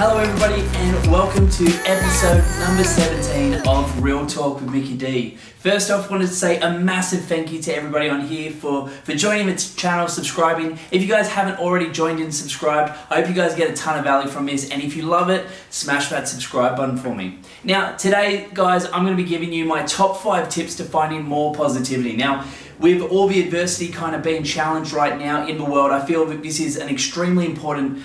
Hello everybody and welcome to episode number 17 of Real Talk with Mickey D. First off, wanted to say a massive thank you to everybody on here for joining the channel, subscribing. If you guys haven't already joined and subscribed, I hope you guys get a ton of value from this, and if you love it, smash that subscribe button for me. Now today guys, I'm going to be giving you my top 5 tips to finding more positivity. Now with all the adversity kind of being challenged right now in the world, I feel that this is an extremely important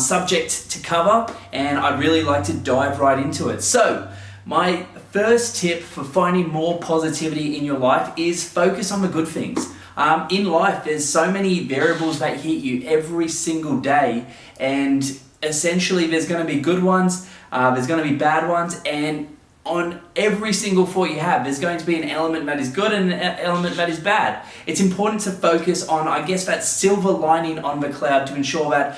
subject to cover, and I'd really like to dive right into it. So, my first tip for finding more positivity in your life is focus on the good things. In life, there's so many variables that hit you every single day, and essentially there's going to be good ones, there's going to be bad ones, and on every single thought you have, there's going to be an element that is good and an element that is bad. It's important to focus on, I guess, that silver lining on the cloud to ensure that,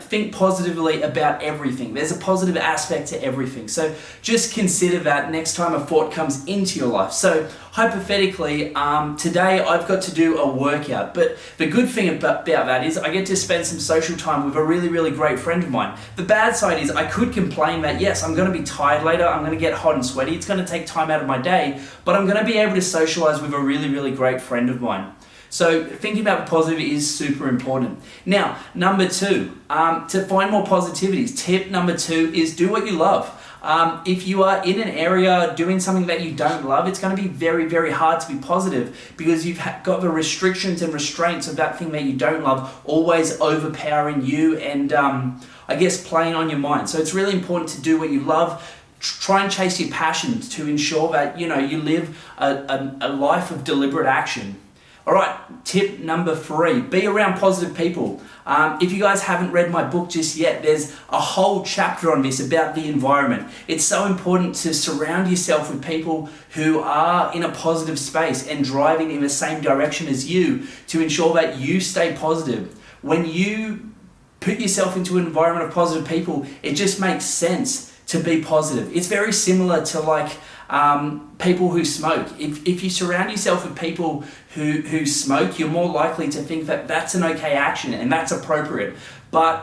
think positively about everything. There's a positive aspect to everything. So just consider that next time a thought comes into your life. So hypothetically, today I've got to do a workout, but the good thing about that is I get to spend some social time with a really, really great friend of mine. The bad side is I could complain that yes, I'm going to be tired later, I'm going to get hot and sweaty, it's going to take time out of my day, but I'm going to be able to socialize with a really, really great friend of mine. So thinking about the positive is super important. Now, number 2, to find more positivities, tip number 2 is do what you love. If you are in an area doing something that you don't love, it's going to be very, very hard to be positive because you've got the restrictions and restraints of that thing that you don't love always overpowering you and I guess playing on your mind. So it's really important to do what you love. Try and chase your passions to ensure that you live a life of deliberate action. All right, tip number 3, be around positive people. If you guys haven't read my book just yet, there's a whole chapter on this about the environment. It's so important to surround yourself with people who are in a positive space and driving in the same direction as you to ensure that you stay positive. When you put yourself into an environment of positive people, it just makes sense to be positive. It's very similar to people who smoke. If you surround yourself with people who smoke, you're more likely to think that that's an okay action and that's appropriate. But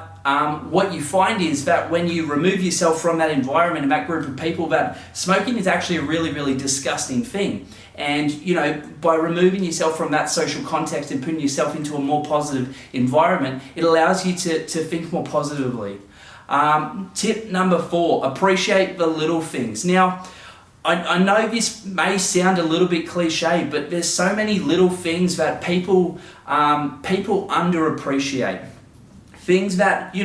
what you find is that when you remove yourself from that environment and that group of people, that smoking is actually a really, really disgusting thing. And by removing yourself from that social context and putting yourself into a more positive environment, it allows you to think more positively. Tip number 4, appreciate the little things. Now, I know this may sound a little bit cliche, but there's so many little things that people underappreciate. Things that,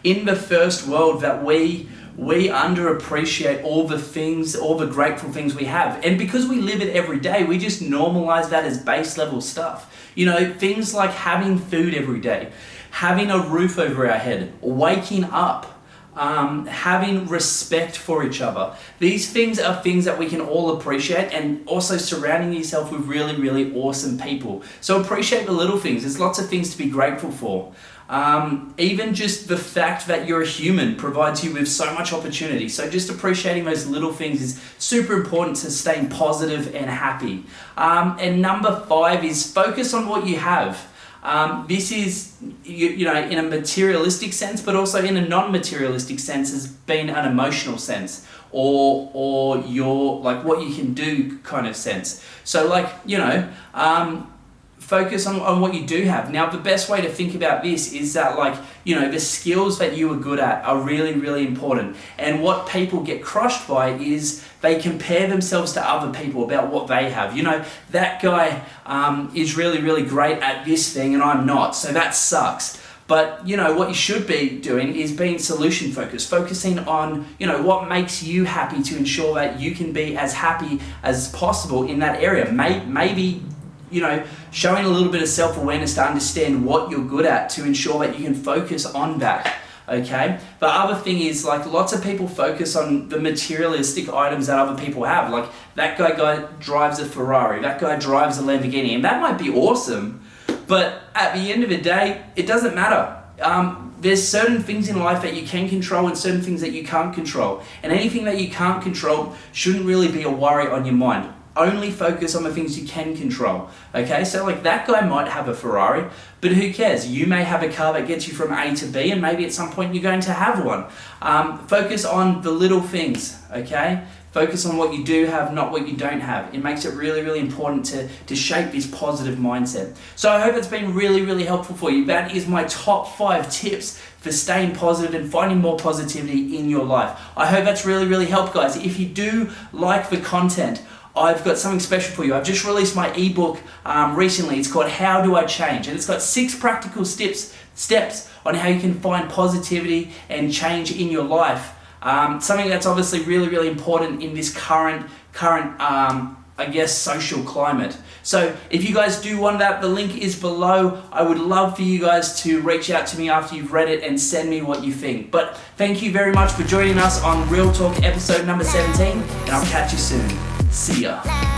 in the first world that we underappreciate all the things, all the grateful things we have. And because we live it every day, we just normalize that as base level stuff. Things like having food every day, having a roof over our head, waking up, having respect for each other. These things are things that we can all appreciate, and also surrounding yourself with really, really awesome people. So appreciate the little things. There's lots of things to be grateful for. Even just the fact that you're a human provides you with so much opportunity. So just appreciating those little things is super important to staying positive and happy. And number 5 is focus on what you have. This is, in a materialistic sense, but also in a non-materialistic sense as being an emotional sense or your, what you can do kind of sense. So focus on what you do have. Now, the best way to think about this is that the skills that you are good at are really, really important. And what people get crushed by is they compare themselves to other people about what they have. That guy is really, really great at this thing and I'm not, so that sucks. But what you should be doing is being solution focused, focusing on what makes you happy to ensure that you can be as happy as possible in that area. Maybe showing a little bit of self-awareness to understand what you're good at to ensure that you can focus on that. Okay. The other thing is lots of people focus on the materialistic items that other people have. Like that guy drives a Ferrari, that guy drives a Lamborghini, and that might be awesome, but at the end of the day, it doesn't matter. There's certain things in life that you can control and certain things that you can't control. And anything that you can't control shouldn't really be a worry on your mind. only focus on the things you can control. Okay, so like that guy might have a Ferrari, but who cares? You may have a car that gets you from A to B, and maybe at some point you're going to have one. Focus on the little things, okay? Focus on what you do have, not what you don't have. It makes it really, really important to shape this positive mindset. So I hope it's been really, really helpful for you. That is my top 5 tips for staying positive and finding more positivity in your life. I hope that's really, really helped, guys. If you do like the content, I've got something special for you. I've just released my ebook recently. It's called How Do I Change? And it's got 6 practical steps on how you can find positivity and change in your life. Something that's obviously really, really important in this current social climate. So if you guys do want that, the link is below. I would love for you guys to reach out to me after you've read it and send me what you think. But thank you very much for joining us on Real Talk episode number 17, and I'll catch you soon. See ya.